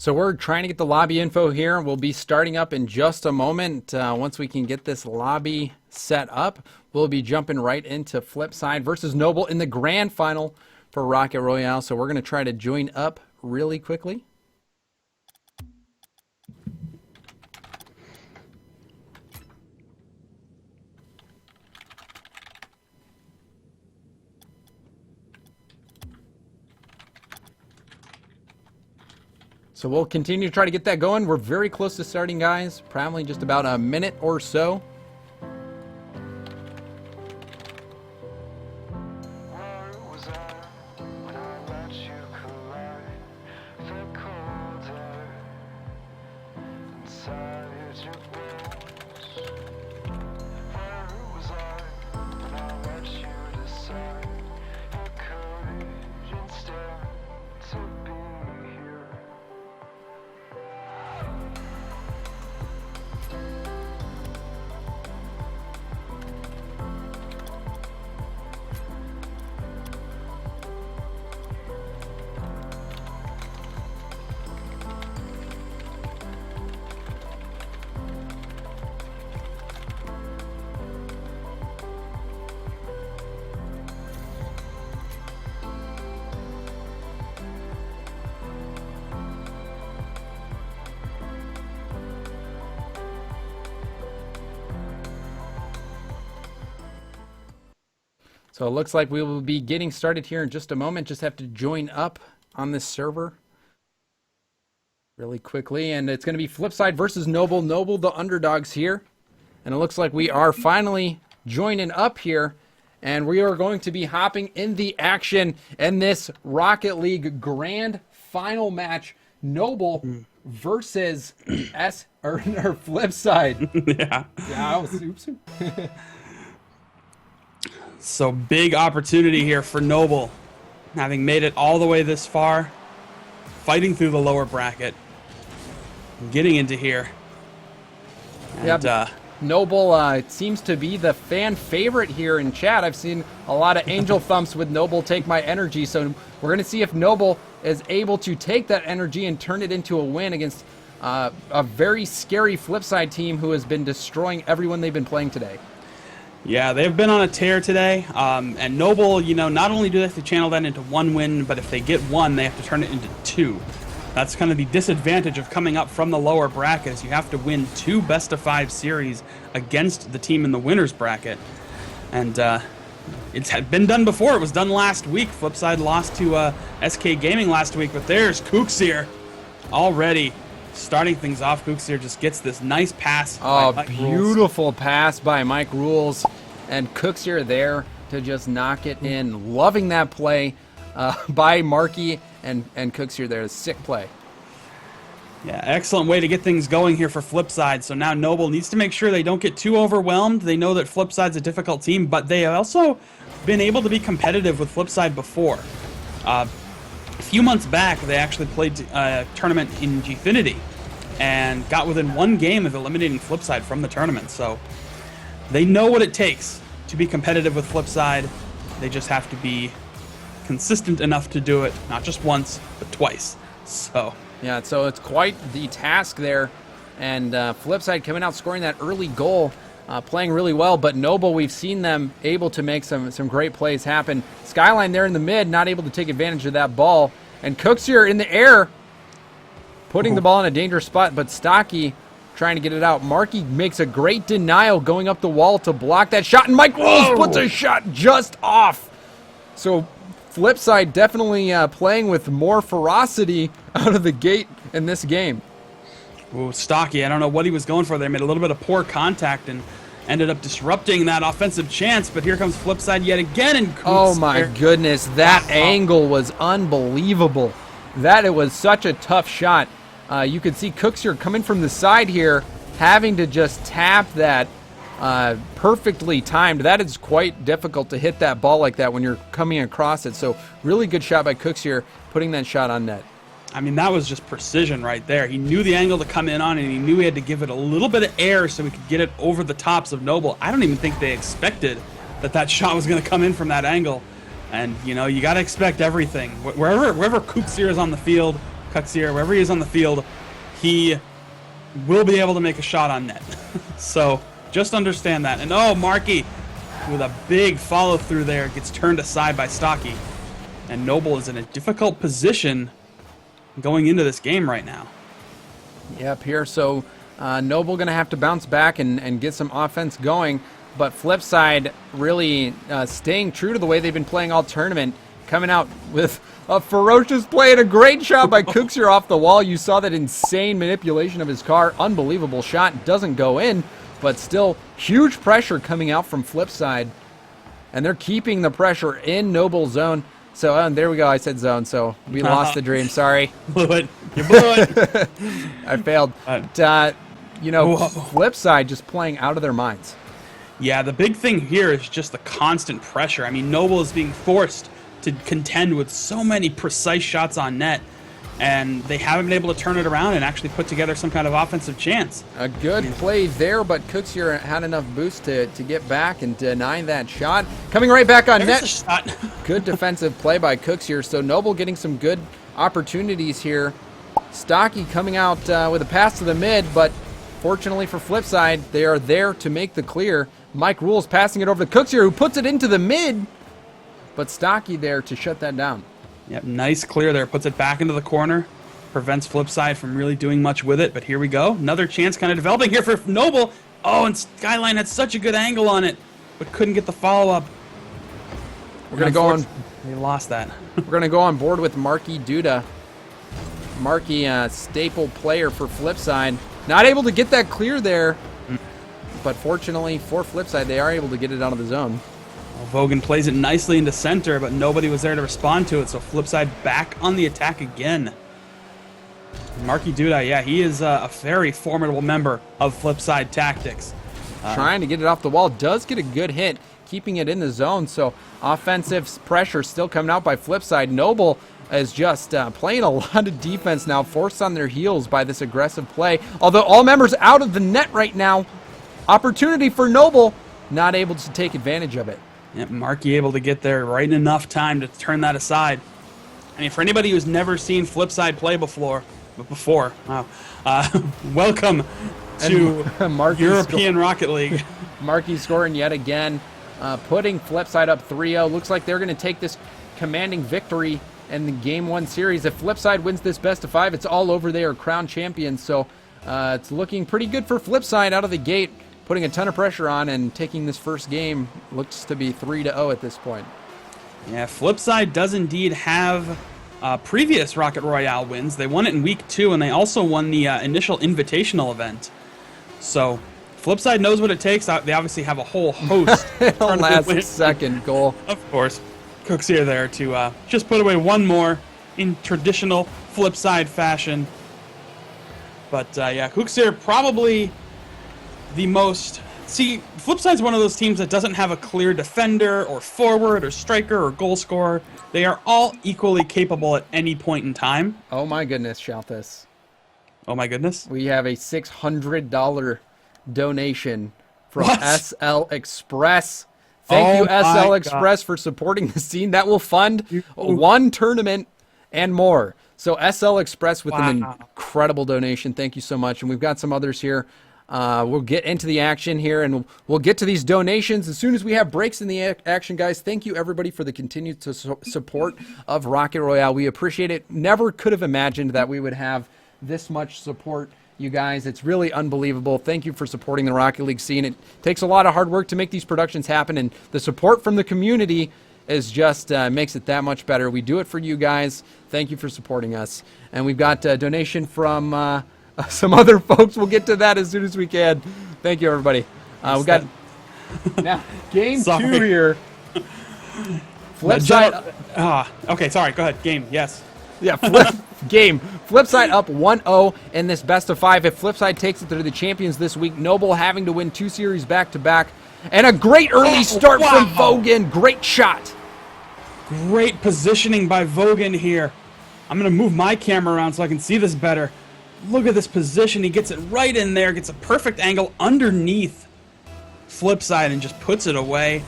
So we're trying to get the lobby info here. We'll be starting up in just a moment. Once we can get this lobby set up, we'll be jumping right into FlipSid versus Noble in the grand final for Rocket Royale. So we're going to try to join up really quickly. So we'll continue to try to get that going. We're very close to starting, guys. Probably just about a minute or so. So it looks like we will be getting started here in just a moment. Just have to join up on this server really quickly. And it's going to be FlipSid versus Noble. Noble, the underdogs here. And it looks like we are finally joining up here. And we are going to be hopping in the action in this Rocket League grand final match. Noble versus FlipSid. Yeah. Yeah, I was oops. So big opportunity here for Noble, having made it all the way this far, fighting through the lower bracket, getting into here. And, yep. Noble seems to be the fan favorite here in chat. I've seen a lot of angel thumps with Noble take my energy, so we're going to see if Noble is able to take that energy and turn it into a win against a very scary FlipSid team who has been destroying everyone they've been playing today. Yeah, they've been on a tear today, and Noble, you know, not only do they have to channel that into one win, but if they get one, they have to turn it into two. That's kind of the disadvantage of coming up from the lower brackets. You have to win 2 best-of-5 series against the team in the winner's bracket. And it's had been done before. It was done last week. FlipSid lost to SK Gaming last week, but there's Kooksir already starting things off. Kooksir just gets this nice pass. Oh, beautiful pass by Mike Rules. And Kooksir there to just knock it in. Loving that play by Marky and Kooksir there. Sick play. Yeah, excellent way to get things going here for FlipSid. So now Noble needs to make sure they don't get too overwhelmed. They know that FlipSid's a difficult team, but they have also been able to be competitive with FlipSid before. A few months back, they actually played a tournament in Gfinity and got within 1 game of eliminating FlipSid from the tournament. So they know what it takes to be competitive with FlipSid. They just have to be consistent enough to do it, not just once, but twice. So yeah, so it's quite the task there. And FlipSid coming out scoring that early goal, playing really well. But Noble, we've seen them able to make some great plays happen. Skyline there in the mid, not able to take advantage of that ball. And Kooksir in the air, putting the ball in a dangerous spot, but Stocky trying to get it out. Marky makes a great denial going up the wall to block that shot, and Mike Rules puts a shot just off. So FlipSid definitely playing with more ferocity out of the gate in this game. Ooh, Stocky, I don't know what he was going for there. Made a little bit of poor contact and ended up disrupting that offensive chance, but here comes FlipSid yet again. And oh my goodness, that angle was unbelievable. It was such a tough shot. You could see Kooksir coming from the side here, having to just tap that perfectly timed. That is quite difficult to hit that ball like that when you're coming across it. So really good shot by Kooksir, putting that shot on net. I mean, that was just precision right there. He knew the angle to come in on, and he knew he had to give it a little bit of air so he could get it over the tops of Noble. I don't even think they expected that shot was going to come in from that angle. And, you know, you got to expect everything. Wherever Kooksir is on the field, Cuxier, wherever he is on the field, he will be able to make a shot on net. So just understand that. And oh, Markey with a big follow through there gets turned aside by Stocky. And Noble is in a difficult position going into this game right now. Yep, here, so Noble going to have to bounce back and get some offense going, but FlipSid really staying true to the way they've been playing all tournament, coming out with a ferocious play and a great shot by Cuxier off the wall. You saw that insane manipulation of his car. Unbelievable shot. Doesn't go in, but still huge pressure coming out from FlipSid, and they're keeping the pressure in Noble's zone. So there we go. I said zone, so we lost the dream. Sorry. Blew it. You blew it. I failed. You know, FlipSid just playing out of their minds. Yeah, the big thing here is just the constant pressure. I mean, Noble is being forced to contend with so many precise shots on net, and they haven't been able to turn it around and actually put together some kind of offensive chance. A good play there, but Cuxier had enough boost to get back and deny that shot. Coming right back on net. Shot. Good defensive play by Cuxier. So Noble getting some good opportunities here. Stocky coming out with a pass to the mid, but fortunately for FlipSid, they are there to make the clear. Mike Rules passing it over to Cuxier, who puts it into the mid, but Stocky there to shut that down. Yep, nice clear there. Puts it back into the corner. Prevents FlipSid from really doing much with it, but here we go. Another chance kind of developing here for Noble. Oh, and Skyline had such a good angle on it, but couldn't get the follow-up. We're going to go on. They lost that. We're going to go on board with Marky Duda. Marky, staple player for FlipSid. Not able to get that clear there, but fortunately for FlipSid, they are able to get it out of the zone. Well, Vogan plays it nicely into center, but nobody was there to respond to it, so FlipSid back on the attack again. Marky Duda, yeah, he is a very formidable member of FlipSid Tactics. Trying to get it off the wall, does get a good hit, keeping it in the zone, so offensive pressure still coming out by FlipSid. Noble is just playing a lot of defense now, forced on their heels by this aggressive play. Although all members out of the net right now, opportunity for Noble, not able to take advantage of it. Yep, Marky able to get there right in enough time to turn that aside. I mean, for anybody who's never seen FlipSid play before, wow, welcome to European Rocket League. Marky scoring yet again, putting FlipSid up 3-0. Looks like they're going to take this commanding victory in the Game 1 series. If FlipSid wins this best of 5, it's all over. They are crown champions, so it's looking pretty good for FlipSid out of the gate, putting a ton of pressure on and taking this first game. Looks to be 3-0 at this point. Yeah, FlipSid does indeed have previous Rocket Royale wins. They won it in week 2, and they also won the initial invitational event. So FlipSid knows what it takes. They obviously have a whole host. Last second goal. Of course. Cuxier there to just put away one more in traditional FlipSid fashion. But yeah, Cuxier probably the most... See, FlipSide's one of those teams that doesn't have a clear defender or forward or striker or goal scorer. They are all equally capable at any point in time. Oh my goodness, shout this. Oh my goodness. We have a $600 donation from What? SL Express. Thank you, SL my Express, for supporting the scene. That will fund one tournament and more. So SL Express with an incredible donation. Thank you so much. And we've got some others here. We'll get into the action here, and we'll get to these donations as soon as we have breaks in the action, guys. Thank you, everybody, for the continued support of Rocket Royale. We appreciate it. Never could have imagined that we would have this much support, you guys. It's really unbelievable. Thank you for supporting the Rocket League scene. It takes a lot of hard work to make these productions happen, and the support from the community is just makes it that much better. We do it for you guys. Thank you for supporting us. And we've got a donation from... some other folks. We'll get to that as soon as we can. Thank you, everybody. We got now game 2 here. FlipSid. Okay, sorry. Go ahead. Game. Yes. Yeah. Game. FlipSid up 1-0 in this best of 5. If FlipSid takes it, they're the champions this week. Noble having to win 2 series back to back, and a great early start from Vogan. Great shot. Great positioning by Vogan here. I'm gonna move my camera around so I can see this better. Look at this position. He gets it right in there, gets a perfect angle underneath FlipSid and just puts it away.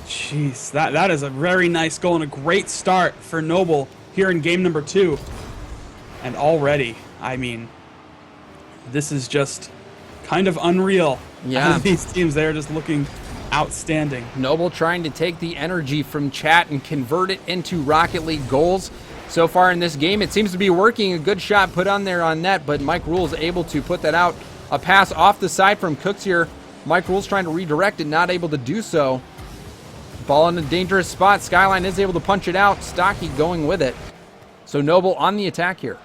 Jeez, that is a very nice goal and a great start for Noble here in game number 2. And already, I mean, this is just kind of unreal. Yeah. These teams, they're just looking outstanding. Noble trying to take the energy from chat and convert it into Rocket League goals. So far in this game, it seems to be working. A good shot put on there on net, but Mike Rule's able to put that out. A pass off the side from Cooks here. Mike Rule's trying to redirect it, not able to do so. Ball in a dangerous spot. Skyline is able to punch it out. Stocky going with it. So Noble on the attack here.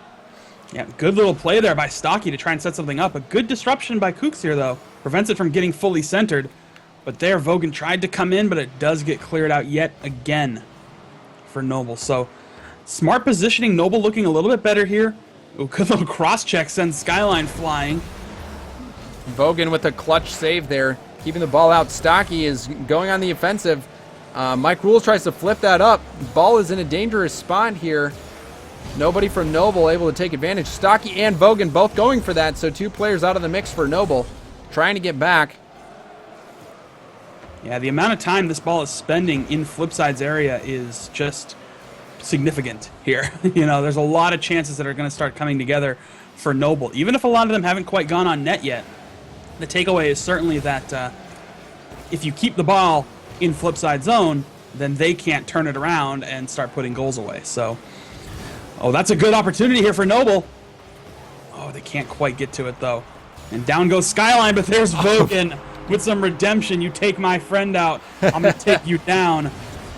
Yeah, good little play there by Stocky to try and set something up. A good disruption by Kooks here, though. Prevents it from getting fully centered. But there, Vogan tried to come in, but it does get cleared out yet again for Noble. So, smart positioning. Noble looking a little bit better here. Ooh, good little cross-check sends Skyline flying. Vogan with a clutch save there, keeping the ball out. Stocky is going on the offensive. Mike Rules tries to flip that up. Ball is in a dangerous spot here. Nobody from Noble able to take advantage. Stocky and Vogan both going for that, so 2 players out of the mix for Noble. Trying to get back. Yeah, the amount of time this ball is spending in FlipSide's area is just significant here. You know, there's a lot of chances that are going to start coming together for Noble, even if a lot of them haven't quite gone on net yet. The takeaway is certainly that if you keep the ball in FlipSide zone, then they can't turn it around and start putting goals away. So, oh, that's a good opportunity here for Noble. Oh, they can't quite get to it, though. And down goes Skyline, but there's Vogan with some redemption. You take my friend out, I'm going to take you down.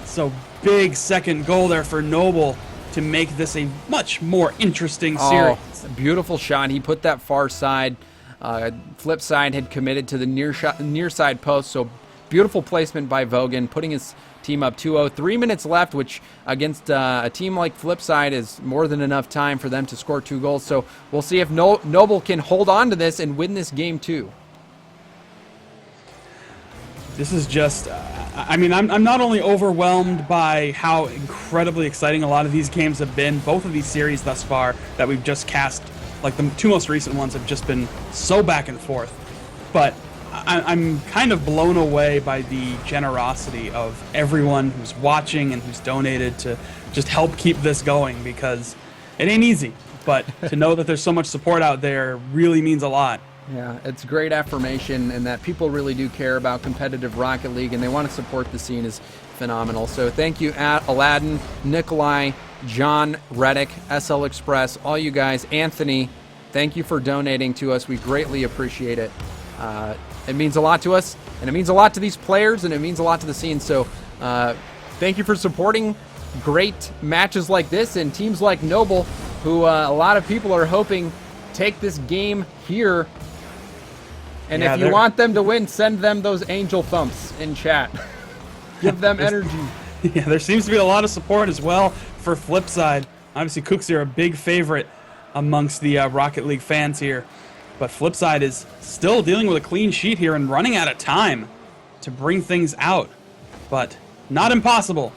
So, big second goal there for Noble to make this a much more interesting series. Oh, it's a beautiful shot. He put that far side. FlipSide had committed to the near side post, so beautiful placement by Vogan, putting his team up 2-0. 3 minutes left, which against a team like FlipSide is more than enough time for them to score 2 goals. So we'll see if Noble can hold on to this and win this game too. This is just, I mean, I'm not only overwhelmed by how incredibly exciting a lot of these games have been, both of these series thus far that we've just cast, like the 2 most recent ones have just been so back and forth, but I'm kind of blown away by the generosity of everyone who's watching and who's donated to just help keep this going, because it ain't easy, but to know that there's so much support out there really means a lot. Yeah, it's great affirmation, and that people really do care about competitive Rocket League and they want to support the scene is phenomenal. So thank you, Aladdin, Nikolai, John, Reddick, SL Express, all you guys. Anthony, thank you for donating to us. We greatly appreciate it. It means a lot to us, and it means a lot to these players, and it means a lot to the scene. So thank you for supporting great matches like this and teams like Noble, who a lot of people are hoping take this game here. And yeah, if you want them to win, send them those angel thumps in chat. Give them energy. Yeah, there seems to be a lot of support as well for FlipSide. Obviously, Cooks are a big favorite amongst the Rocket League fans here. But FlipSide is still dealing with a clean sheet here and running out of time to bring things out. But not impossible.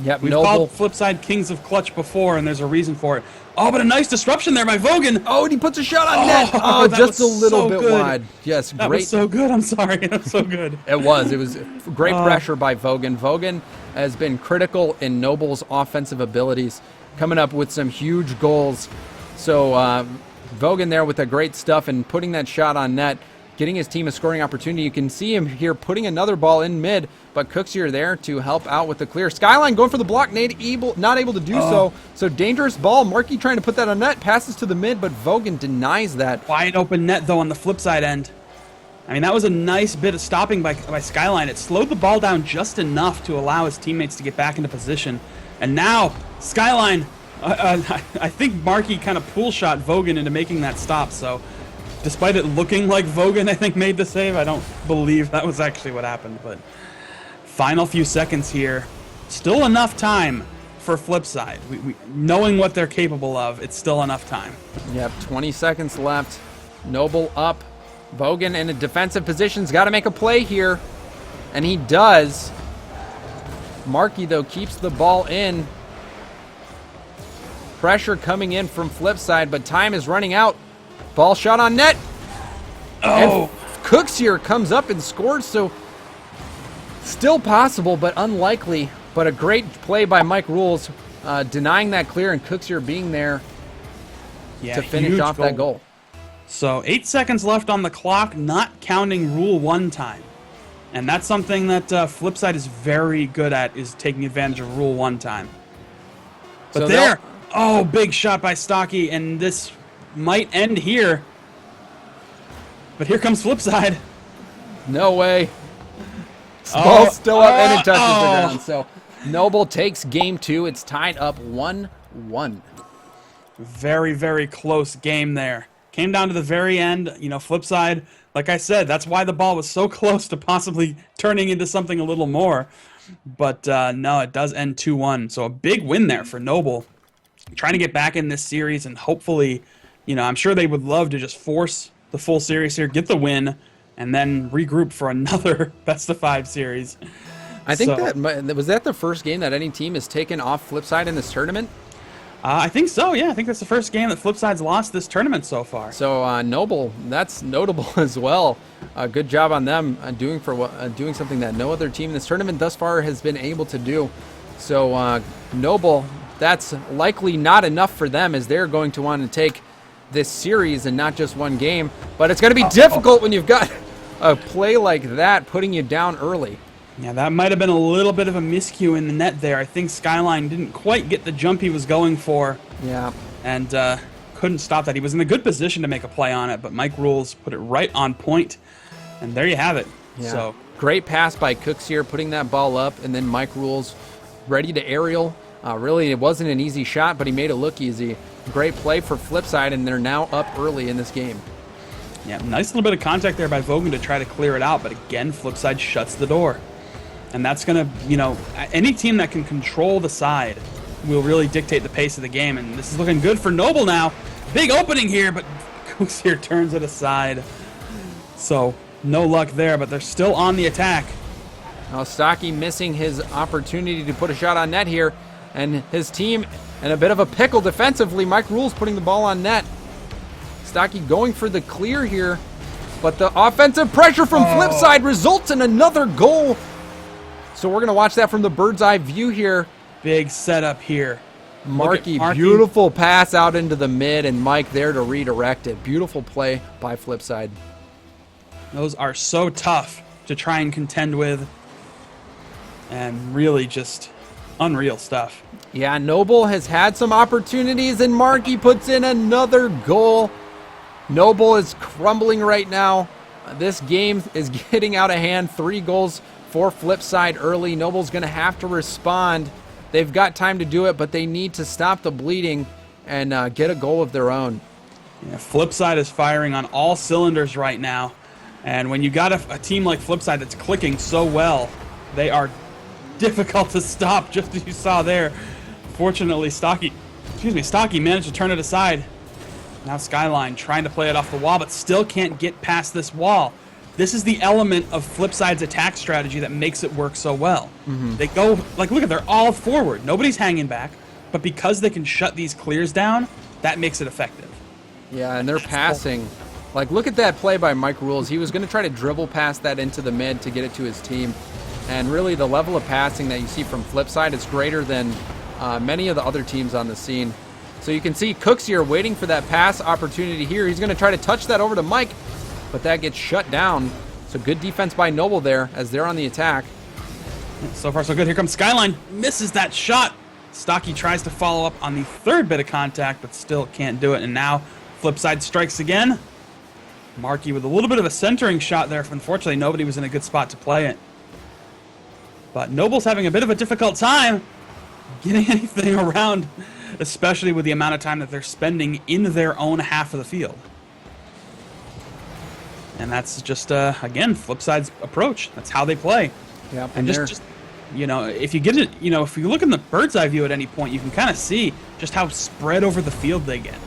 Yep, We've called FlipSide Kings of Clutch before, and there's a reason for it. Oh, but a nice disruption there by Vogan. Oh, and he puts a shot on net. Oh, just a little bit wide. Yes, that great. Was so good. I'm sorry. That was so good. It was. It was great pressure by Vogan. Vogan has been critical in Noble's offensive abilities, coming up with some huge goals. So Vogan there with the great stuff and putting that shot on net, getting his team a scoring opportunity. You can see him here putting another ball in mid, but Cooks here there to help out with the clear. Skyline going for the block, not able to do so. So dangerous ball. Markey trying to put that on net, passes to the mid, but Vogan denies that. Wide open net, though, on the FlipSide end. I mean, that was a nice bit of stopping by Skyline. It slowed the ball down just enough to allow his teammates to get back into position. And now, Skyline, I think Markey kind of pool shot Vogan into making that stop, so despite it looking like Vogan, I think, made the save, I don't believe that was actually what happened. But final few seconds here. Still enough time for FlipSide. Knowing what they're capable of, it's still enough time. Yep, 20 seconds left. Noble up. Vogan in a defensive position's got to make a play here. And he does. Markey, though, keeps the ball in. Pressure coming in from FlipSide, but time is running out. Ball shot on net. Oh! And Cooks here comes up and scores, so still possible, but unlikely. But a great play by Mike Rules, denying that clear, and Cooks here being there. Yeah, to finish huge off that goal. So 8 seconds left on the clock, not counting Rule 1 time. And that's something that FlipSide is very good at, is taking advantage of Rule 1 time. But So there, oh, big shot by Stocky, and this might end here. But here comes FlipSide. No way. Ball still up and it touches the ground. So Noble takes game 2. It's tied up 1-1. Very, very close game there. Came down to the very end. You know, FlipSide, like I said, that's why the ball was so close to possibly turning into something a little more. But no, it does end 2-1. So a big win there for Noble. Trying to get back in this series and hopefully, you know, I'm sure they would love to just force the full series here, get the win, and then regroup for another best-of-5 series. I think was that the first game that any team has taken off FlipSide in this tournament? I think so, yeah. I think that's the first game that FlipSide's lost this tournament so far. So Noble, that's notable as well. Good job on them doing something that no other team in this tournament thus far has been able to do. So Noble, that's likely not enough for them, as they're going to want to take this series and not just one game. But it's going to be difficult when you've got a play like that putting you down early. Yeah, that might have been a little bit of a miscue in the net there. I think Skyline didn't quite get the jump he was going for. Yeah. And couldn't stop that. He was in a good position to make a play on it, but Mike Rules put it right on point. And there you have it. Yeah. So great pass by Cooks here, putting that ball up, and then Mike Rules ready to aerial. Really, it wasn't an easy shot, but he made it look easy. Great play for FlipSide, and they're now up early in this game. yeah, nice little bit of contact there by Vogan to try to clear it out, but again, FlipSide shuts the door. And that's going to, you know, any team that can control the side will really dictate the pace of the game. And this is looking good for Noble now. Big opening here, but Cooks here turns it aside. So no luck there, but they're still on the attack. Now Stocky missing his opportunity to put a shot on net here. And his team in a bit of a pickle defensively. Mike Rules putting the ball on net. Stocky going for the clear here. But the offensive pressure from FlipSide results in another goal. So we're going to watch that from the bird's eye view here. Big setup here. Markey, beautiful pass out into the mid, and Mike there to redirect it. Beautiful play by FlipSide. Those are so tough to try and contend with. And really just unreal stuff. Yeah, Noble has had some opportunities, and Markey puts in another goal. Noble is crumbling right now. This game is getting out of hand. 3 goals for FlipSide early. Noble's going to have to respond. They've got time to do it, but they need to stop the bleeding and get a goal of their own. Yeah, FlipSide is firing on all cylinders right now. And when you got a team like FlipSide that's clicking so well, they are difficult to stop, just as you saw there. Fortunately, Stocky managed to turn it aside. Now Skyline trying to play it off the wall, but still can't get past this wall. This is the element of FlipSide's attack strategy that makes it work so well. They go, like, look at, they're all forward. Nobody's hanging back, but because they can shut these clears down, that makes it effective. Yeah, and they're passing. Like, look at that play by Mike Rules. He was going to try to dribble past that into the mid to get it to his team. And really, the level of passing that you see from FlipSide is greater than many of the other teams on the scene. So you can see Cooks here waiting for that pass opportunity here. He's going to try to touch that over to Mike, but that gets shut down. So good defense by Noble there as they're on the attack. So far, so good. Here comes Skyline. Misses that shot. Stocky tries to follow up on the third bit of contact, but still can't do it. And now FlipSide strikes again. Markey with a little bit of a centering shot there. Unfortunately, nobody was in a good spot to play it. But Noble's having a bit of a difficult time getting anything around, especially with the amount of time that they're spending in their own half of the field. And that's just, again, FlipSide's approach. That's how they play. Yep, and just, you know, if you get it, you know, if you look in the bird's eye view at any point, you can kind of see just how spread over the field they get.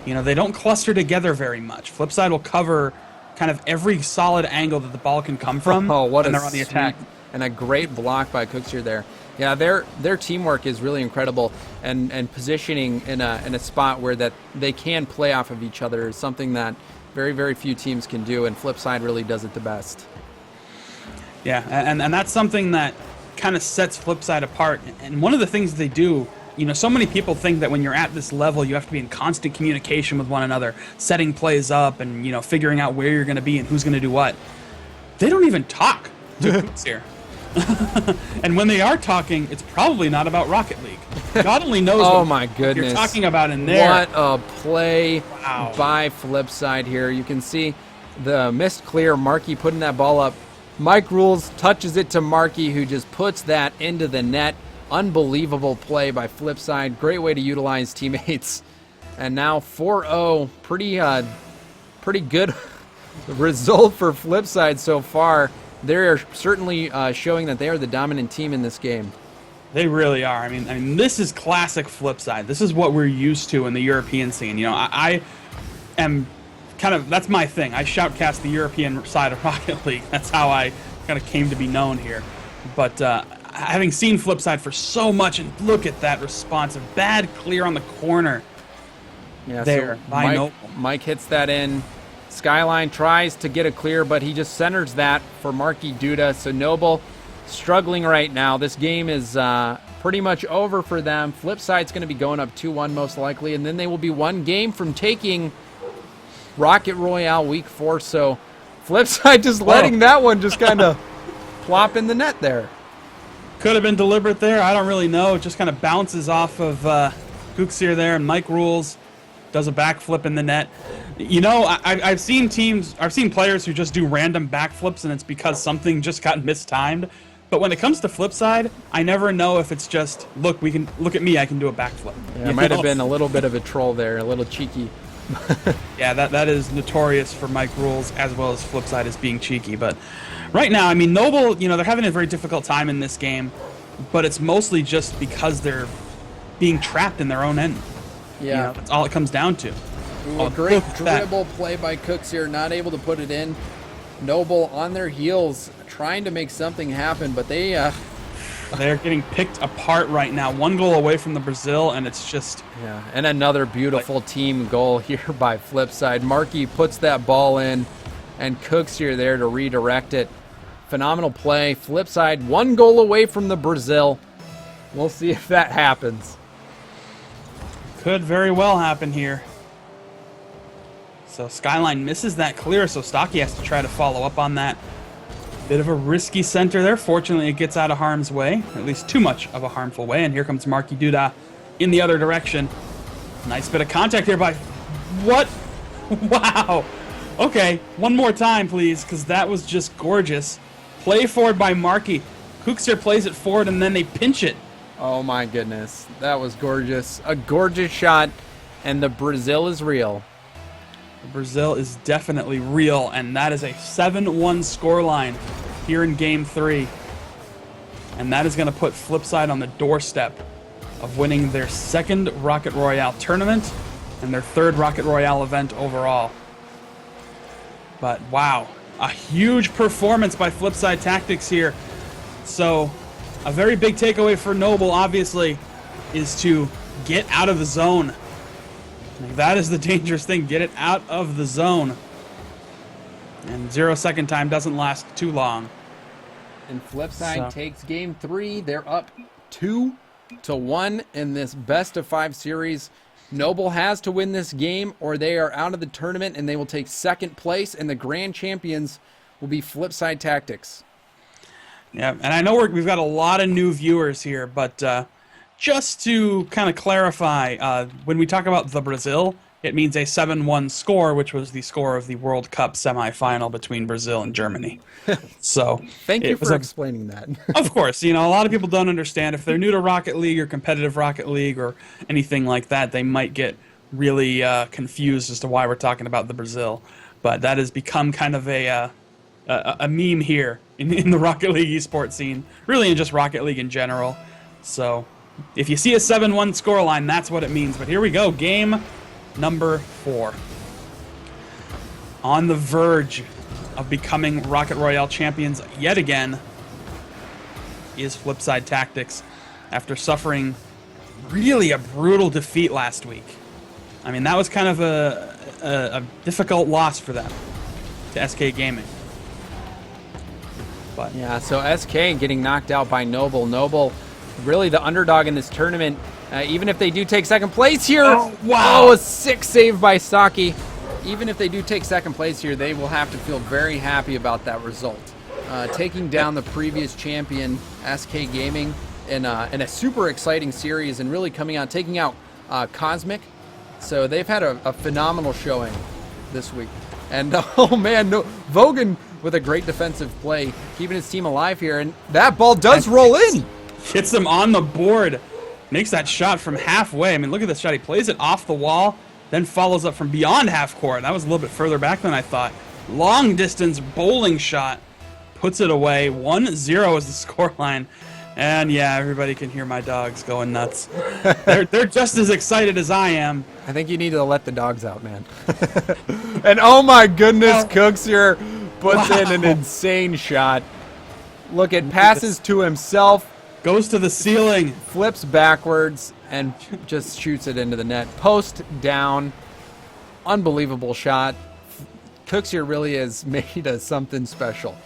You know, they don't cluster together very much. FlipSide will cover kind of every solid angle that the ball can come from when they're on the attack. And a great block by Cooksier there. Yeah, their teamwork is really incredible, and positioning in a spot where that they can play off of each other is something that very, very few teams can do, and FlipSide really does it the best. Yeah, and that's something that kind of sets FlipSide apart. And one of the things they do you know, so many people think that when you're at this level, you have to be in constant communication with one another, setting plays up and, you know, figuring out where you're going to be and who's going to do what. They don't even talk to Coots here. And when they are talking, it's probably not about Rocket League. God only knows Oh my goodness. you're talking about in there. What a play Wow. by FlipSid here. You can see the missed clear, Markey putting that ball up. Mike Rules touches it to Markey, who just puts that into the net. Unbelievable play by FlipSid. Great way to utilize teammates. And now 4-0. Pretty good result for FlipSid so far. They're certainly showing that they are the dominant team in this game. They really are. I mean, this is classic FlipSid. This is what we're used to in the European scene. You know, I am kind of, that's my thing. I shoutcast the European side of Rocket League. That's how I kind of came to be known here. But having seen FlipSid for so much, and look at that responsive, bad clear on the corner. Yeah, there, so Mike hits that in. Skyline tries to get a clear, but he just centers that for Markey Duda. So Noble struggling right now. This game is pretty much over for them. FlipSid's going to be going up 2-1 most likely, and then they will be one game from taking Rocket Royale Week 4. So FlipSid just letting that one just kind of plop in the net there. Could have been deliberate there. I don't really know. It just kind of bounces off of Gooksier there, and Mike Rules does a backflip in the net. You know, I've seen players who just do random backflips, and it's because something just got mistimed. But when it comes to FlipSid, I never know if it's just, look at me, I can do a backflip. Yeah, it might have been a little bit of a troll there, a little cheeky. Yeah, that is notorious for Mike Rules as well as FlipSid as being cheeky. But right now, I mean, Noble, you know, they're having a very difficult time in this game, but it's mostly just because they're being trapped in their own end. Yeah. You know, that's all it comes down to. Ooh, a great dribble play by Cooks here, not able to put it in. Noble on their heels, trying to make something happen, but they're getting picked apart right now. One goal away from the Brazil, and it's just... Yeah, and another beautiful team goal here by FlipSid. Markey puts that ball in, and Cooks here there to redirect it. Phenomenal play. FlipSid, one goal away from the Brazil. We'll see if that happens. Could very well happen here. So Skyline misses that clear, so Stocky has to try to follow up on that. Bit of a risky center there. Fortunately, it gets out of harm's way, or at least too much of a harmful way. And here comes Markey Duda in the other direction. Nice bit of contact here by... What? Wow. Okay, one more time, please, because that was just gorgeous. Play forward by Markey. Cookster plays it forward, and then they pinch it. Oh, my goodness. That was gorgeous. A gorgeous shot, and the Brazil is real. Brazil is definitely real, and that is a 7-1 scoreline here in Game 3. And that is going to put FlipSid on the doorstep of winning their second Rocket Royale tournament and their third Rocket Royale event overall. But wow, a huge performance by FlipSid Tactics here. So a very big takeaway for Noble, obviously, is to get out of the zone. That is the dangerous thing. Get it out of the zone. And 0-second time doesn't last too long. And FlipSid takes Game 3. They're up 2-1 in this best-of-5 series. Noble has to win this game, or they are out of the tournament, and they will take second place, and the grand champions will be FlipSid Tactics. Yeah, and I know we've got a lot of new viewers here, but... just to kind of clarify, when we talk about the Brazil, it means a 7-1 score, which was the score of the World Cup semifinal between Brazil and Germany. So thank you for explaining that. Of course, you know, a lot of people don't understand. If they're new to Rocket League or competitive Rocket League or anything like that, they might get really confused as to why we're talking about the Brazil. But that has become kind of a meme here in the Rocket League esports scene, really in just Rocket League in general. So... if you see a 7-1 scoreline, that's what it means. But here we go, game number 4. On the verge of becoming Rocket Royale champions yet again is FlipSid Tactics after suffering really a brutal defeat last week. I mean, that was kind of a difficult loss for them to SK Gaming. But yeah, so SK getting knocked out by Noble. Noble really the underdog in this tournament, Even if they do take second place here. Oh, wow. Oh, a sick save by Stocky. Even if they do take second place here, they will have to feel very happy about that result. Taking down the previous champion, SK Gaming, in a super exciting series and really coming out, taking out Cosmic. So they've had a phenomenal showing this week. And oh man, Vogan with a great defensive play, keeping his team alive here. And that ball does roll in. Hits him on the board. Makes that shot from halfway. I mean, look at this shot. He plays it off the wall, then follows up from beyond half court. That was a little bit further back than I thought. Long distance bowling shot. Puts it away. 1-0 is the scoreline. And yeah, everybody can hear my dogs going nuts. They're just as excited as I am. I think you need to let the dogs out, man. And oh my goodness, Cooks here puts in an insane shot. Look, it passes to himself. Goes to the ceiling. Flips backwards and just shoots it into the net. Post down. Unbelievable shot. Cooks here really is made of something special.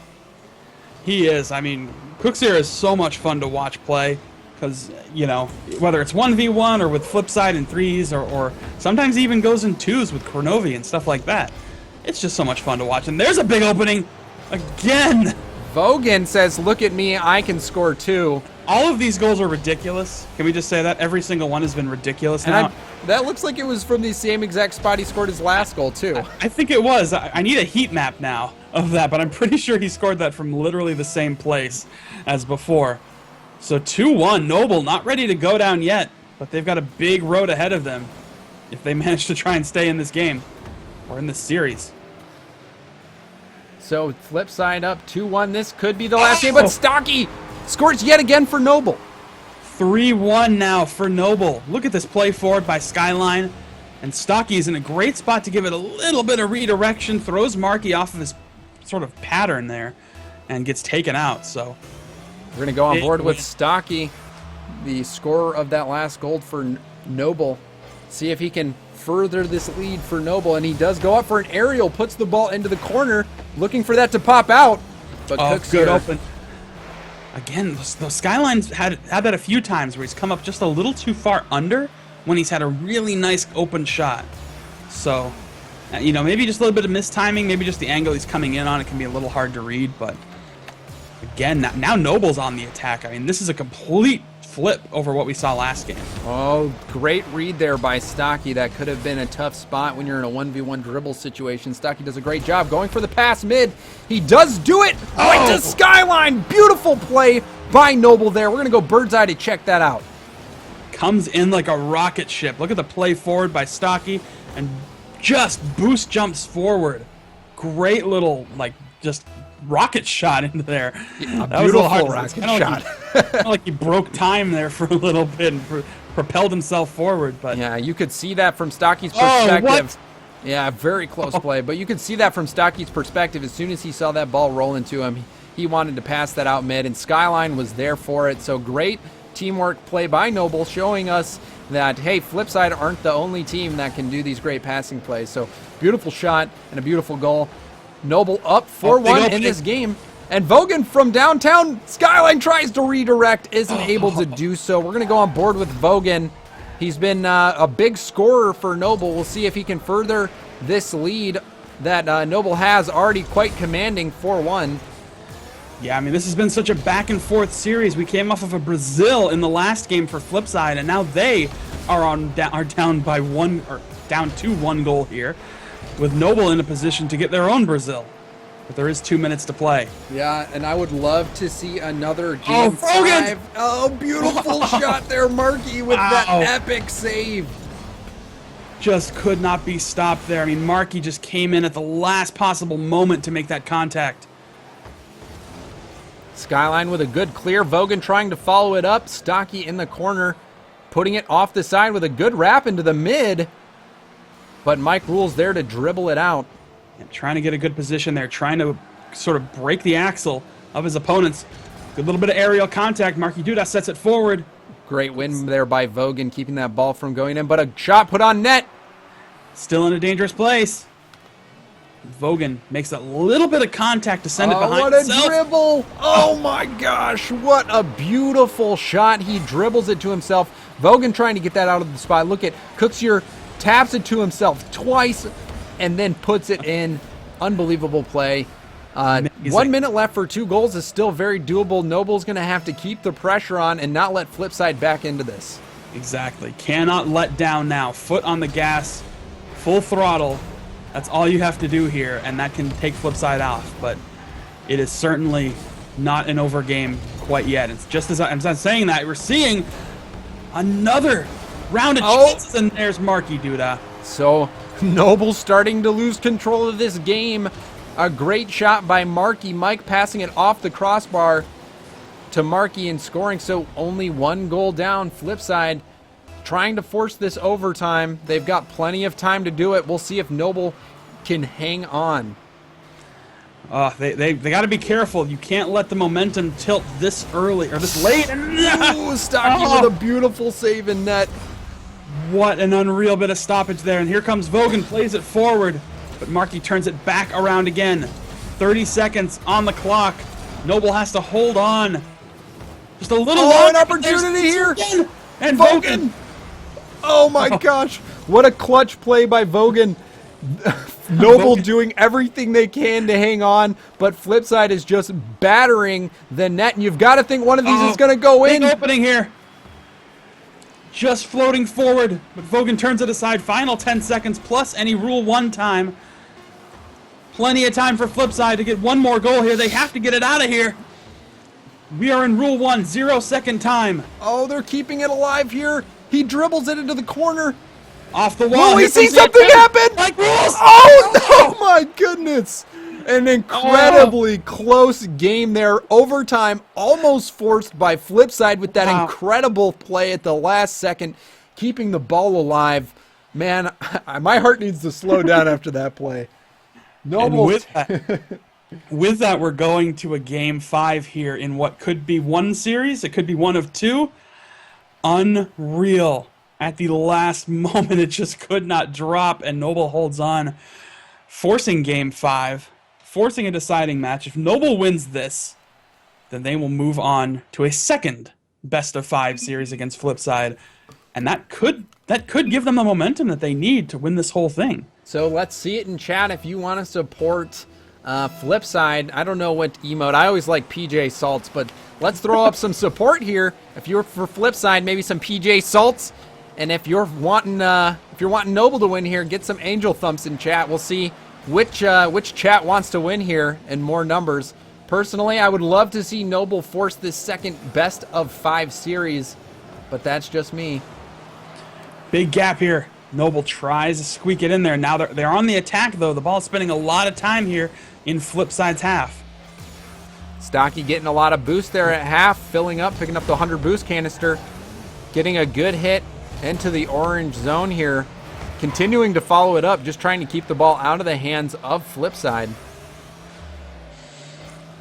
He is. I mean, Cooks here is so much fun to watch play because, you know, whether it's 1v1 or with FlipSid in threes or sometimes he even goes in twos with Kornovi and stuff like that. It's just so much fun to watch. And there's a big opening again. Vogan says, look at me, I can score too. All of these goals are ridiculous. Can we just say that? Every single one has been ridiculous now. And that looks like it was from the same exact spot he scored his last goal too. I think it was. I need a heat map now of that, but I'm pretty sure he scored that from literally the same place as before. So 2-1, Noble not ready to go down yet, but they've got a big road ahead of them if they manage to try and stay in this game or in this series. So FlipSid up 2-1. This could be the last game, but Stocky scores yet again for Noble. 3-1 now for Noble. Look at this play forward by Skyline. And Stocky's in a great spot to give it a little bit of redirection. Throws Markey off of his sort of pattern there and gets taken out. So we're going to go on board with Stocky, the scorer of that last goal for Noble. See if he can further this lead for Noble. And he does go up for an aerial, puts the ball into the corner, looking for that to pop out. But Cooks good open. Again, the Skyline's had that a few times where he's come up just a little too far under when he's had a really nice open shot. So, you know, maybe just a little bit of mistiming, maybe just the angle he's coming in on, it can be a little hard to read, but again, now Noble's on the attack. I mean, this is a complete flip over what we saw last game. Oh, great read there by Stocky. That could have been a tough spot when you're in a 1v1 dribble situation. Stocky does a great job going for the pass mid. He does do it right to Skyline. Beautiful play by Noble there. We're going to go bird's eye to check that out. Comes in like a rocket ship. Look at the play forward by Stocky and just boost jumps forward. Great little, like, just rocket shot into there. Yeah, that was a little hard. Rocket shot. Kind of like he broke time there for a little bit and propelled himself forward. But yeah, you could see that from Stocky's perspective. Yeah, very close play. But you could see that from Stocky's perspective. As soon as he saw that ball roll into him, he wanted to pass that out mid, and Skyline was there for it. So great teamwork play by Noble, showing us that, hey, FlipSid aren't the only team that can do these great passing plays. So beautiful shot and a beautiful goal. Noble up 4-1 in this game. And Vogan from downtown, Skyline tries to redirect, isn't able to do so. We're going to go on board with Vogan. He's been a big scorer for Noble. We'll see if he can further this lead that Noble has already quite commanding 4-1. Yeah, I mean, this has been such a back-and-forth series. We came off of a Brazil in the last game for FlipSid, and now they are down by one, or down to 1 goal here, with Noble in a position to get their own Brazil. But there is 2 minutes to play. Yeah, and I would love to see another game 5. Oh, beautiful shot there, Markey, with that epic save. Just could not be stopped there. I mean, Markey just came in at the last possible moment to make that contact. Skyline with a good clear. Vogan trying to follow it up. Stocky in the corner, putting it off the side with a good wrap into the mid. But Mike Rule's there to dribble it out. And trying to get a good position there, trying to sort of break the axle of his opponents. Good little bit of aerial contact. Markey Duda sets it forward. Great win there by Vogan, keeping that ball from going in, but a shot put on net. Still in a dangerous place. Vogan makes a little bit of contact to send it behind himself. What a dribble! Oh my gosh, what a beautiful shot. He dribbles it to himself, Vogan trying to get that out of the spot. Look at Cooksier taps it to himself twice and then puts it in. Unbelievable play. 1 minute left for 2 goals is still very doable. Noble's going to have to keep the pressure on and not let FlipSid back into this. Exactly. Cannot let down now. Foot on the gas, full throttle. That's all you have to do here, and that can take FlipSid off. But it is certainly not an over game quite yet. It's just as I'm saying that, we're seeing another round of chances, and there's Marky Duda. So Noble starting to lose control of this game. A great shot by Marky. Mike passing it off the crossbar to Marky and scoring. So only 1 goal down. FlipSid trying to force this overtime. They've got plenty of time to do it. We'll see if Noble can hang on. They got to be careful. You can't let the momentum tilt this early or this late. Ooh, Stocky with a beautiful save in net. What an unreal bit of stoppage there. And here comes Vogan, plays it forward, but Marky turns it back around again. 30 seconds on the clock. Noble has to hold on. Just a little an opportunity here. And Vogan. Oh my gosh. What a clutch play by Vogan. Noble doing everything they can to hang on, but FlipSid is just battering the net, and you've got to think one of these is going to go in. Big opening here. Just floating forward, but Vogan turns it aside. Final 10 seconds plus any Rule 1 time. Plenty of time for FlipSid to get 1 more goal here. They have to get it out of here. We are in Rule 1, 0-second time. Oh, they're keeping it alive here. He dribbles it into the corner. Off the wall. Will we see something happen? Like rules. Oh, no, my goodness. An incredibly close game there. Overtime almost forced by FlipSid with that incredible play at the last second, keeping the ball alive. Man, my heart needs to slow down after that play. Noble. With that, we're going to a game 5 here in what could be one series. It could be one of 2. Unreal. At the last moment, it just could not drop, and Noble holds on, forcing game 5, forcing a deciding match. If Noble wins this, then they will move on to a second best-of-5 series against FlipSid, and that could give them the momentum that they need to win this whole thing. So let's see it in chat if you want to support FlipSid. I don't know what emote. I always like PJ Salts, but let's throw up some support here. If you're for FlipSid, maybe some PJ Salts. And if you're wanting Noble to win here, get some angel thumps in chat. We'll see which chat wants to win here in more numbers. Personally, I would love to see Noble force this second best-of-5 series, but that's just me. Big gap here. Noble tries to squeak it in there. Now they're on the attack, though. The ball is spending a lot of time here in FlipSid's half. Stocky getting a lot of boost there at half, filling up, picking up the 100 boost canister, getting a good hit into the orange zone here, continuing to follow it up, just trying to keep the ball out of the hands of FlipSid.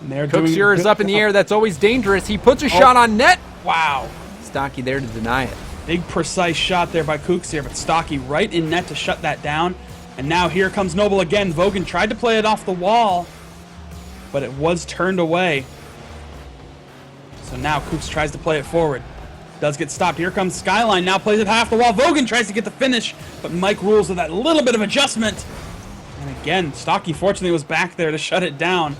Cooksier is up in the air. That's always dangerous. He puts a shot on net. Wow. Stocky there to deny it. Big precise shot there by Cooksier, but Stocky right in net to shut that down. And now here comes Noble again. Vogan tried to play it off the wall, but it was turned away. So now Cooks tries to play it forward. Does get stopped. Here comes Skyline. Now plays it half the wall. Vogan tries to get the finish, but Mike rules with that little bit of adjustment. And again, Stocky fortunately was back there to shut it down.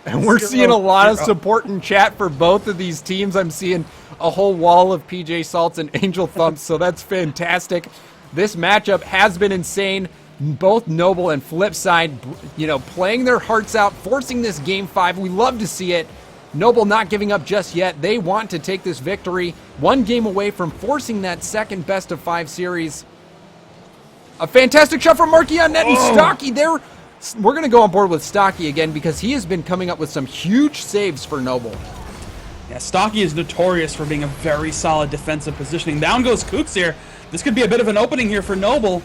And we're seeing a lot of support in chat for both of these teams. I'm seeing a whole wall of PJ Salts and Angel Thumps, so that's fantastic. This matchup has been insane. Both Noble and FlipSid, playing their hearts out, forcing this game 5. We love to see it. Noble not giving up just yet. They want to take this victory. 1 game away from forcing that second best-of-5 series. A fantastic shot from Marky on net, and Stocky there. We're going to go on board with Stocky again because he has been coming up with some huge saves for Noble. Yeah, Stocky is notorious for being a very solid defensive positioning. Down goes Cooksier. This could be a bit of an opening here for Noble.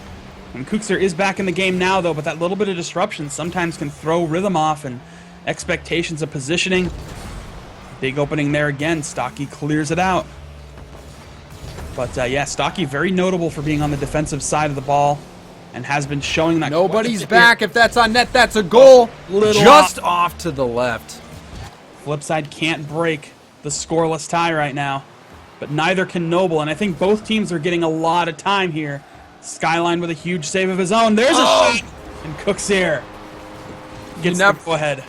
And Cooksier is back in the game now, though, but that little bit of disruption sometimes can throw rhythm off and expectations of positioning. Big opening there again. Stocky clears it out. But yeah, Stocky very notable for being on the defensive side of the ball and has been showing that. Nobody's back. If that's on net, that's a goal. Just off to the left. FlipSid can't break the scoreless tie right now. but neither can Noble, and I think both teams are getting a lot of time here. Skyline with a huge save of his own. There's a shot, and Cook's here. Gets the go ahead.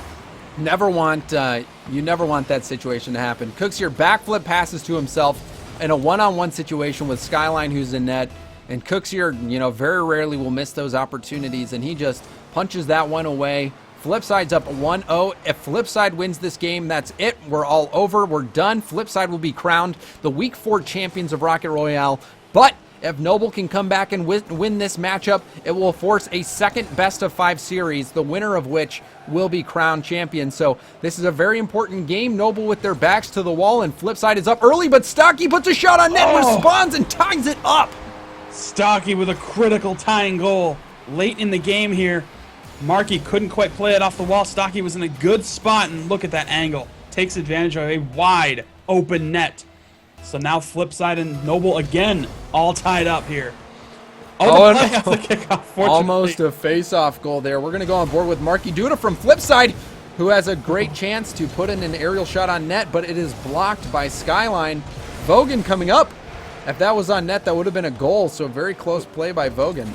You never want that situation to happen. Cooks here backflip passes to himself in a one-on-one situation with Skyline, who's in net, and Cooks here, very rarely will miss those opportunities, and he just punches that one away. FlipSide's up 1-0. If FlipSide wins this game, that's it. We're all over. We're done. FlipSide will be crowned the Week 4 champions of Rocket Royale, but if Noble can come back and win this matchup, it will force a second best-of-5 series, the winner of which will be crowned champion. So this is a very important game. Noble with their backs to the wall, and FlipSide is up early, but Stocky puts a shot on net, responds, and ties it up. Stocky with a critical tying goal late in the game here. Markey couldn't quite play it off the wall. Stocky was in a good spot, and look at that angle. Takes advantage of a wide open net. So now FlipSide and Noble again all tied up here. The kickoff, fortunately. Almost a face-off goal there. We're going to go on board with Marky Duda from FlipSide, who has a great chance to put in an aerial shot on net, but it is blocked by Skyline. Vogan coming up. If that was on net, that would have been a goal, so very close play by Vogan.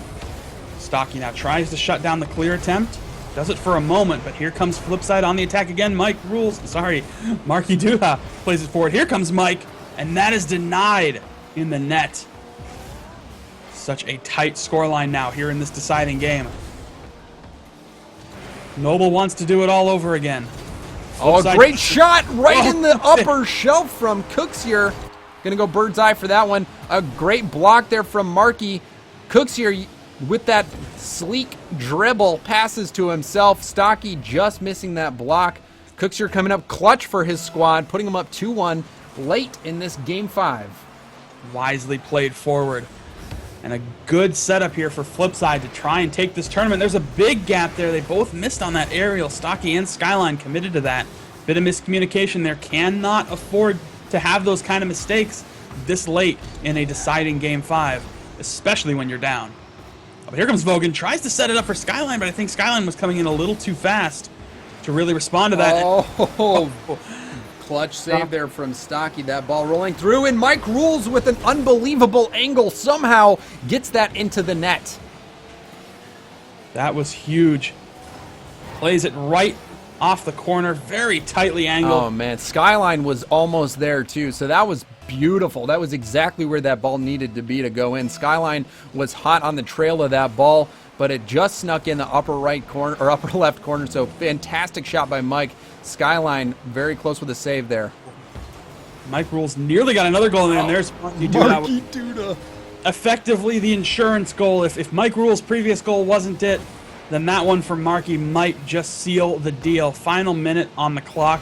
Stocky now tries to shut down the clear attempt. Does it for a moment, but here comes FlipSide on the attack again. Marky Duda plays it forward. Here comes Mike. And that is denied in the net. Such a tight scoreline now here in this deciding game. Noble wants to do it all over again. A great shot right in the upper shelf from Cooks here. Gonna go bird's eye for that one. A great block there from Marky. Cooks here with that sleek dribble passes to himself. Stocky just missing that block. Cooks here coming up clutch for his squad, putting him up 2-1. Late in this game 5. Wisely played forward. And a good setup here for FlipSide to try and take this tournament. There's a big gap there. They both missed on that aerial. Stocky and Skyline committed to that. Bit of miscommunication there. Cannot afford to have those kind of mistakes this late in a deciding game 5, especially when you're down. But here comes Vogan. Tries to set it up for Skyline, but I think Skyline was coming in a little too fast to really respond to that. Clutch save there from Stocky. That ball rolling through, and Mike Rules with an unbelievable angle somehow gets that into the net. That was huge. Plays it right off the corner, very tightly angled. Oh man, Skyline was almost there too, so that was beautiful. That was exactly where that ball needed to be to go in. Skyline was hot on the trail of that ball, but it just snuck in the upper right corner or upper left corner, so fantastic shot by Mike. Skyline very close with a save there. Mike Rules nearly got another goal in, and there's Marky Duda. Effectively the insurance goal. If Mike Rules' previous goal wasn't it, then that one from Marky might just seal the deal. Final minute on the clock.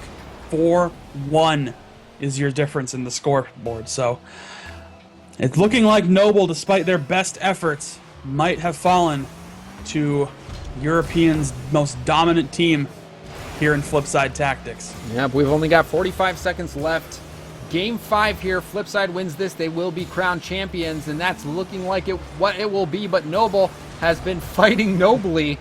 4-1 is your difference in the scoreboard. So it's looking like Noble, despite their best efforts, might have fallen to Europeans' most dominant team here in FlipSide Tactics. Yep, we've only got 45 seconds left. Game 5 here. FlipSide wins this, they will be crowned champions, and that's looking like what it will be, but Noble has been fighting nobly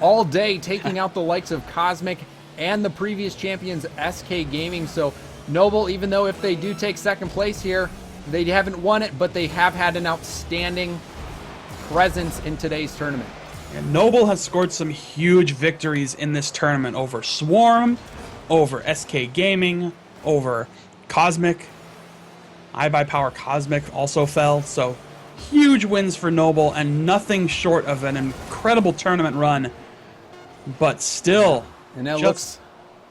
all day, taking out the likes of Cosmic and the previous champions, SK Gaming. So Noble, even though if they do take second place here, they haven't won it, but they have had an outstanding presence in today's tournament. And Noble has scored some huge victories in this tournament over Swarm, over SK Gaming, over Cosmic. iBuyPower Cosmic also fell, so huge wins for Noble and nothing short of an incredible tournament run, but still and that just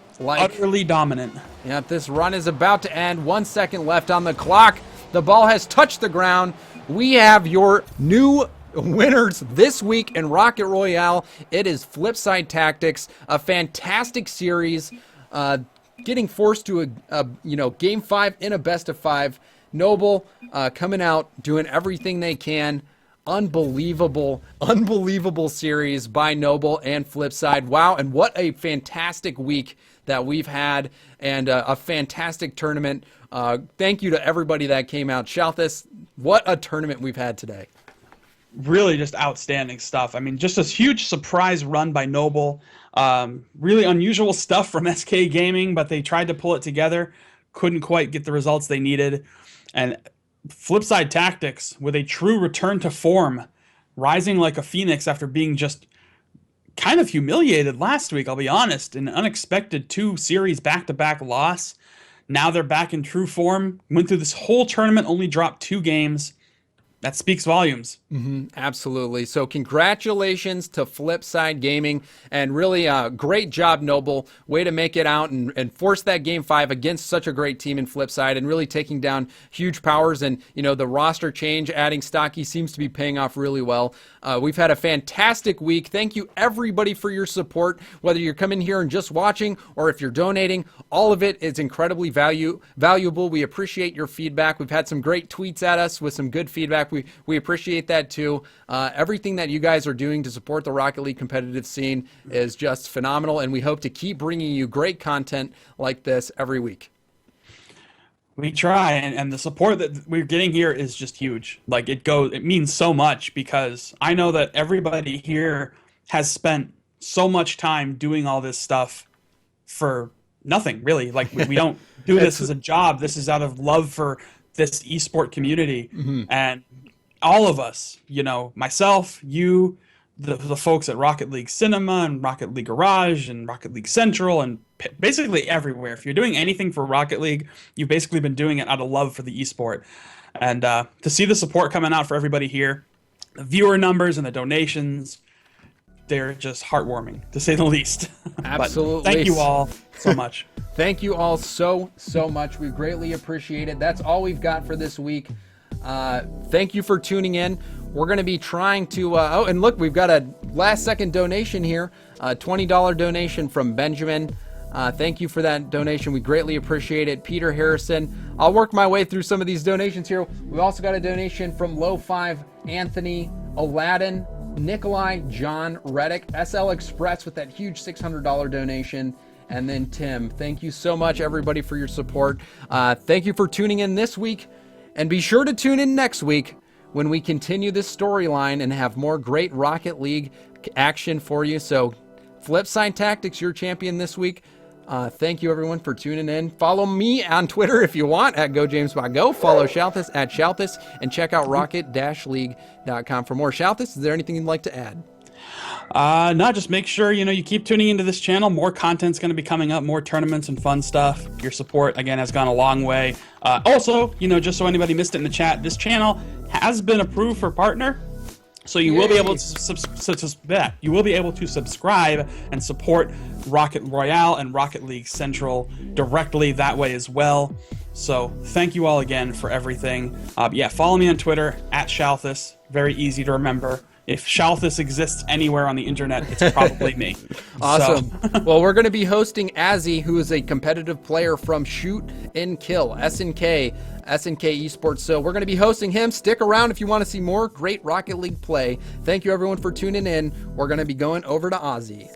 looks like utterly dominant. Yeah, this run is about to end. 1 second left on the clock. The ball has touched the ground. We have your new winners this week in Rocket Royale. It is FlipSide Tactics, a fantastic series, getting forced to a game 5 in a best of 5. Noble coming out, doing everything they can. Unbelievable series by Noble and FlipSide. Wow, and what a fantastic week that we've had, and a fantastic tournament. Thank you to everybody that came out. Shalthus, what a tournament we've had today. Really just outstanding stuff. I mean, just a huge surprise run by Noble. Really unusual stuff from SK Gaming, but they tried to pull it together. couldn't quite get the results they needed. And FlipSide Tactics, with a true return to form, rising like a phoenix after being just kind of humiliated last week, I'll be honest, an unexpected 2-series back-to-back loss. Now they're back in true form. Went through this whole tournament, only dropped 2 games. That speaks volumes. Absolutely. So congratulations to FlipSide Gaming, and really great job, Noble. Way to make it out and force that game 5 against such a great team in FlipSide, and really taking down huge powers. And, you know, the roster change, adding Stocky seems to be paying off really well. We've had a fantastic week. Thank you, everybody, for your support, whether you're coming here and just watching or if you're donating. All of it is incredibly valuable. We appreciate your feedback. We've had some great tweets at us with some good feedback. We appreciate that too. Everything that you guys are doing to support the Rocket League competitive scene is just phenomenal, and we hope to keep bringing you great content like this every week. We try, and the support that we're getting here is just huge. Like, it means so much, because I know that everybody here has spent so much time doing all this stuff for nothing, really. Like, we don't do this as a job. This is out of love for this esport community. And all of us, you know, myself, you, the folks at Rocket League Cinema and Rocket League Garage and Rocket League Central, and basically everywhere. If you're doing anything for Rocket League, you've basically been doing it out of love for the esport. And to see the support coming out for everybody here, the viewer numbers and the donations, they're just heartwarming, to say the least. Absolutely. Thank you all so much. Thank you all so much. We greatly appreciate it. That's all we've got for this week. Thank you for tuning in. We're going to be trying to, oh, and look, we've got a last second donation here, a $20 donation from Benjamin. Thank you for that donation. We greatly appreciate it. Peter Harrison. I'll work my way through some of these donations here. We've also got a donation from Low5, Anthony, Aladdin, Nikolai, John, Reddick, SL Express with that huge $600 donation, and then Tim. Thank you so much, everybody, for your support. Thank you for tuning in this week, and be sure to tune in next week when we continue this storyline and have more great Rocket League action for you. So, FlipSide Tactics, your champion this week. Thank you, everyone, for tuning in. Follow me on Twitter if you want, at GoJamesBotGo. Follow Shalthus at Shalthus, and check out rocket-league.com for more. Shalthus, is there anything you'd like to add? No, just make sure, you keep tuning into this channel. More content's going to be coming up, more tournaments and fun stuff. Your support, again, has gone a long way. Also, just so anybody missed it in the chat, this channel has been approved for partner. So you will be able to subscribe and support Rocket Royale and Rocket League Central directly that way as well. So thank you all again for everything. Yeah, follow me on Twitter at Shalthus. Very easy to remember. If Shalthus exists anywhere on the internet, it's probably me. Awesome. So. Well, we're going to be hosting Azzy, who is a competitive player from Shoot and Kill, SNK eSports. So we're going to be hosting him. Stick around if you want to see more great Rocket League play. Thank you, everyone, for tuning in. We're going to be going over to Ozzy.